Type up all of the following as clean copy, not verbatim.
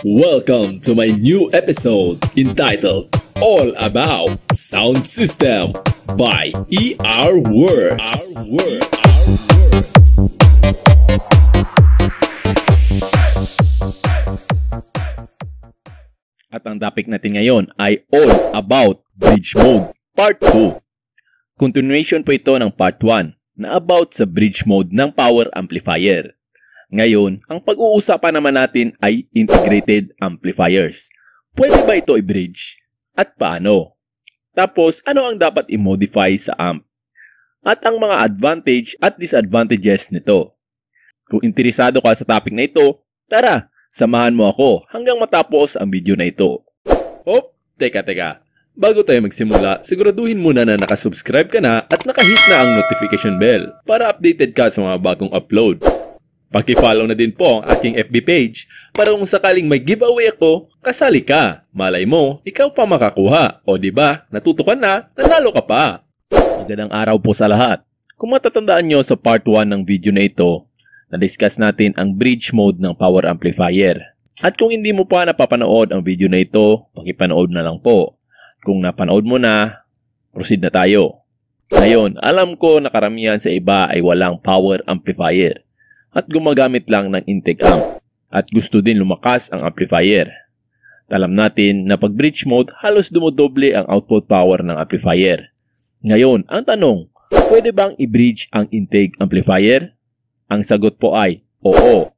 Welcome to my new episode entitled All About Sound System by ER Works. At ang topic natin ngayon ay All About Bridge Mode Part 2. Continuation po ito ng Part 1 na about sa bridge mode ng power amplifier. Ngayon, ang pag-uusapan naman natin ay integrated amplifiers. Pwede ba ito i-bridge? At paano? Tapos, ano ang dapat i-modify sa amp? At ang mga advantage at disadvantages nito. Kung interesado ka sa topic na ito, tara, samahan mo ako hanggang matapos ang video na ito. Teka. Bago tayo magsimula, siguraduhin muna na nakasubscribe ka na at nakahit na ang notification bell para updated ka sa mga bagong upload. Paki-follow na din po ang aking FB page para kung sakaling may giveaway ako, kasali ka. Malay mo, ikaw pa makakuha. O diba, natuto ka na, nanalo ka pa. Magandang araw po sa lahat. Kung matatandaan nyo sa part 1 ng video na ito, na-discuss natin ang bridge mode ng power amplifier. At kung hindi mo pa napapanood ang video na ito, pakipanood na lang po. Kung napanood mo na, proceed na tayo. Ngayon, alam ko na karamihan sa iba ay walang power amplifier at gumagamit lang ng intake amp at gusto din lumakas ang amplifier. Alam natin na pag bridge mode, halos dumodoble ang output power ng amplifier. Ngayon, ang tanong, pwede bang i-bridge ang intake amplifier? Ang sagot po ay oo.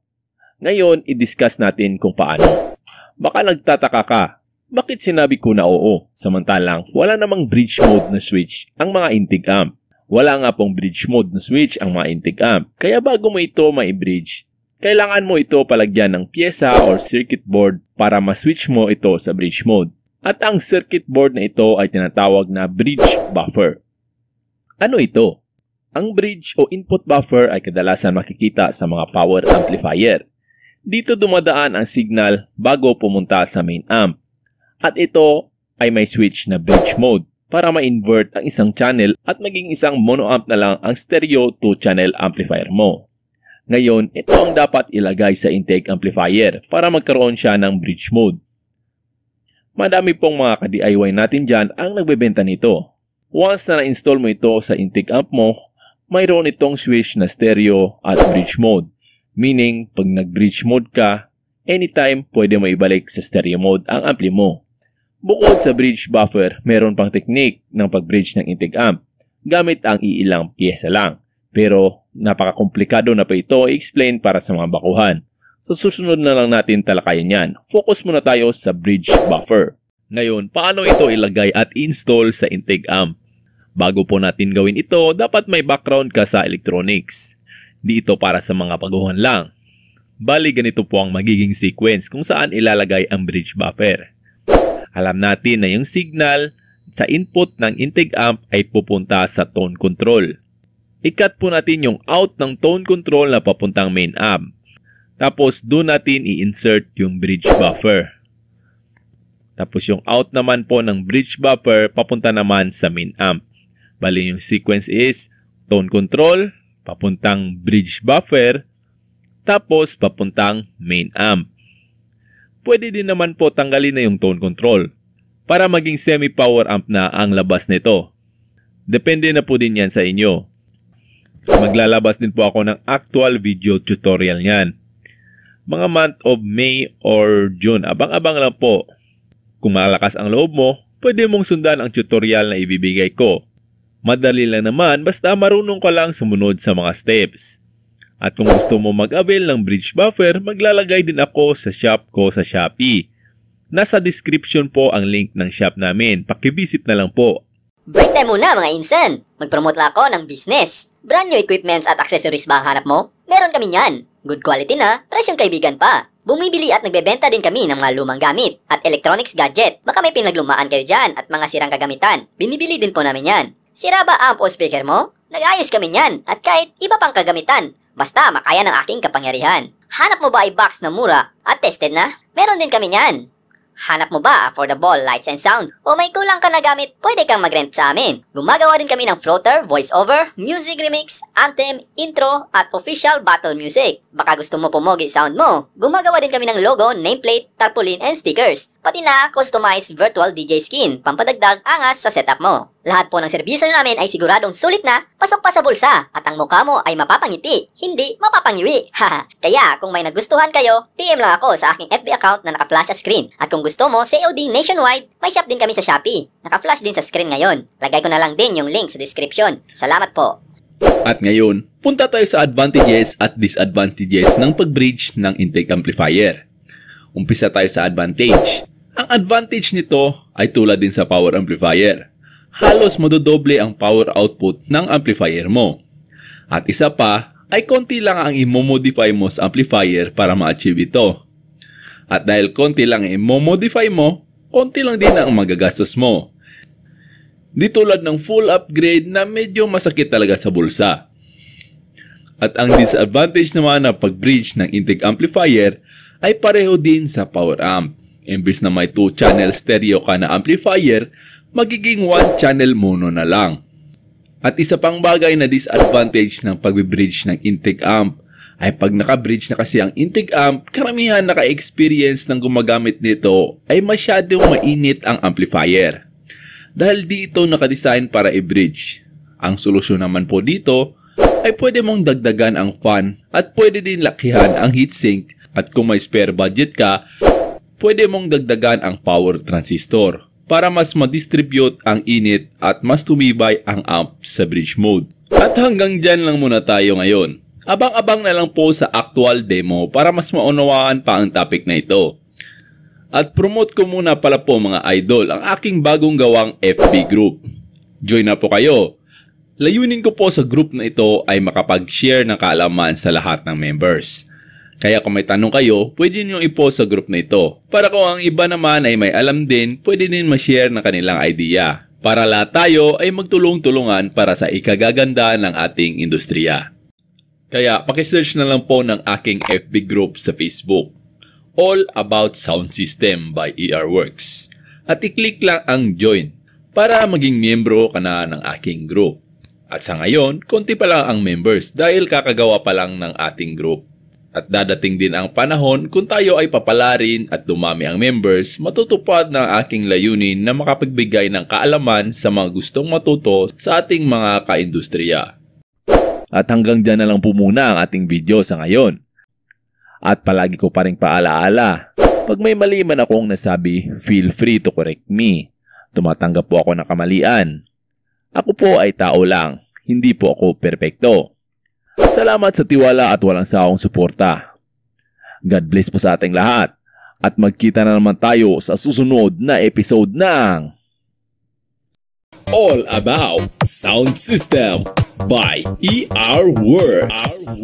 Ngayon, i-discuss natin kung paano. Baka nagtataka ka, bakit sinabi ko na oo? Samantalang wala namang bridge mode na switch ang mga intake amp. Wala nga pong bridge mode na switch ang mga intake amp. Kaya bago mo ito ma-bridge, kailangan mo ito palagyan ng pyesa or circuit board para ma-switch mo ito sa bridge mode. At ang circuit board na ito ay tinatawag na bridge buffer. Ano ito? Ang bridge o input buffer ay kadalasan makikita sa mga power amplifier. Dito dumadaan ang signal bago pumunta sa main amp. At ito ay may switch na bridge mode para ma-invert ang isang channel at maging isang monoamp na lang ang stereo 2-channel amplifier mo. Ngayon, ito ang dapat ilagay sa intake amplifier para magkaroon siya ng bridge mode. Madami pong mga ka-DIY natin dyan ang nagbebenta nito. Once na na-install mo ito sa intake amp mo, mayroon itong switch na stereo at bridge mode. Meaning, pag nag-bridge mode ka, anytime pwede mo ibalik sa stereo mode ang ampli mo. Bukod sa bridge buffer, meron pang technique ng pag-bridge ng intake amp gamit ang iilang pyesa lang. Pero napaka-komplikado na pa ito i-explain para sa mga bakuhan. Sa susunod na lang natin talakayan yan. Focus muna tayo sa bridge buffer. Ngayon, paano ito ilagay at install sa intake amp? Bago po natin gawin ito, dapat may background ka sa electronics. Di ito para sa mga baguhan lang. Bali ganito po ang magiging sequence kung saan ilalagay ang bridge buffer. Alam natin na yung signal sa input ng intake amp ay pupunta sa tone control. I-cut po natin yung out ng tone control na papuntang main amp. Tapos doon natin i-insert yung bridge buffer. Tapos yung out naman po ng bridge buffer papunta naman sa main amp. Bali yung sequence is tone control, papuntang bridge buffer, tapos papuntang main amp. Pwede din naman po tanggalin na yung tone control para maging semi-power amp na ang labas nito. Depende na po din yan sa inyo. Maglalabas din po ako ng actual video tutorial niyan. Mga month of May or June, abang-abang lang po. Kung malakas ang loob mo, pwede mong sundan ang tutorial na ibibigay ko. Madali lang naman basta marunong ka lang sumunod sa mga steps. At kung gusto mo mag-avail ng bridge buffer, maglalagay din ako sa shop ko sa Shopee. Nasa description po ang link ng shop namin. Pakivisit na lang po. Break time muna mga insan! Mag-promote lang ako ng business. Brand new equipments at accessories ba ang hanap mo? Meron kami yan. Good quality na, presyong kaibigan pa. Bumibili at nagbebenta din kami ng mga lumang gamit at electronics gadget. Baka may pinaglumaan kayo dyan at mga sirang kagamitan. Binibili din po namin yan. Sira ba amp o speaker mo? Nag-ayos kami yan at kahit iba pang kagamitan. Basta makaya ng aking kapangyarihan. Hanap mo ba ay box na mura at tested na? Meron din kami yan. Hanap mo ba affordable lights and sound? O may kulang ka na gamit, pwede kang mag-rent sa amin. Gumagawa din kami ng floater, voiceover, music remix, anthem, intro, at official battle music. Baka gusto mo pumogi sound mo. Gumagawa din kami ng logo, nameplate, tarpaulin, and stickers. Pati na customized virtual DJ skin, pampadagdag angas sa setup mo. Lahat po ng serbisyo namin ay siguradong sulit na, pasok pa sa bulsa, at ang mukha mo ay mapapangiti, hindi mapapangiwi. Haha. Kaya kung may nagustuhan kayo, PM lang ako sa aking FB account na naka-flash sa screen. At kung gusto mo COD nationwide, may shop din kami sa Shopee. Naka-flash din sa screen ngayon. Lagay ko na lang din yung link sa description. Salamat po. At ngayon, punta tayo sa advantages at disadvantages ng pag-bridge ng intake amplifier. Umpisa tayo sa advantage. Ang advantage nito ay tulad din sa power amplifier. Halos madodoble ang power output ng amplifier mo. At isa pa, ay konti lang ang i-modify mo sa amplifier para ma-achieve ito. At dahil konti lang ang i-modify mo, konti lang din ang magagastos mo. Di tulad ng full upgrade na medyo masakit talaga sa bulsa. At ang disadvantage naman na pag-bridge ng intake amplifier ay pareho din sa power amp. Imbis na may 2-channel stereo ka na amplifier, magiging 1-channel mono na lang. At isa pang bagay na disadvantage ng pag-bridge ng intake amp ay pag naka-bridge na kasi ang intake amp, karamihan naka-experience ng gumagamit nito ay masyadong mainit ang amplifier. Dahil dito naka-design para i-bridge. Ang solusyon naman po dito ay pwede mong dagdagan ang fan at pwede din lakihan ang heatsink, at kung may spare budget ka, pwede mong dagdagan ang power transistor para mas ma-distribute ang init at mas tumibay ang amp sa bridge mode. At hanggang dyan lang muna tayo ngayon. Abang-abang na lang po sa actual demo para mas maunawaan pa ang topic na ito. At promote ko muna pala po mga idol ang aking bagong gawang FB group. Join na po kayo. Layunin ko po sa group na ito ay makapag-share ng kaalaman sa lahat ng members. Kaya kung may tanong kayo, pwede nyo i-post sa group na ito. Para kung ang iba naman ay may alam din, pwede din ma-share ng kanilang idea. Para lahat tayo ay magtulong-tulungan para sa ikagaganda ng ating industriya. Kaya pakisearch na lang po ng aking FB group sa Facebook. All About Sound System by ERWorks. At i-click lang ang join para maging miyembro ka na ng aking group. At sa ngayon, konti pa lang ang members dahil kakagawa pa lang ng ating group. At dadating din ang panahon kung tayo ay papalarin at dumami ang members, matutupad ng aking layunin na makapagbigay ng kaalaman sa mga gustong matuto sa ating mga kaindustriya. At hanggang dyan na lang po muna ang ating video sa ngayon. At palagi ko pa rin paalaala, pag may mali man akong nasabi, feel free to correct me. Tumatanggap po ako ng kamalian. Ako po ay tao lang, hindi po ako perpekto. Salamat sa tiwala at walang sawang suporta. God bless po sa ating lahat. At magkita na naman tayo sa susunod na episode ng All About Sound System by ERWorks.